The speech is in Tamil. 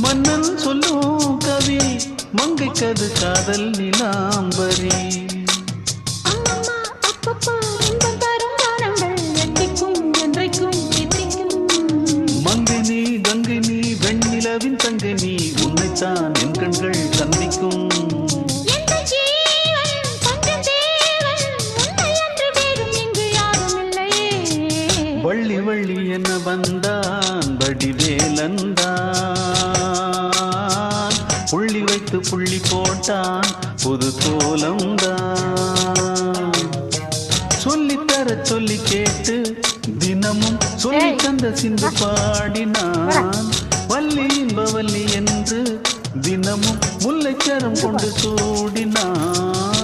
மன்னன் சொல்லும் கவி மங்கைக்கது காதல் நிலாம்பரி மங்கை நீ கங்கை நீ வெண்ணிலவின் தங்கை நீ உன்னைத்தான் என் கண்கள் சந்திக்கும் வள்ளி வள்ளி என வந்தான் வடிவேலந்தான் புள்ளி வைத்து புள்ளி போட்டான் புது கோலம்தான் சொல்லித்தர சொல்லி கேட்டு தினமும் சொல்லி தந்த சிந்து பாடினான் வள்ளி இன்பவல்லி என்று தினமும் முல்லைச்சரம் கொண்டு சூடினான்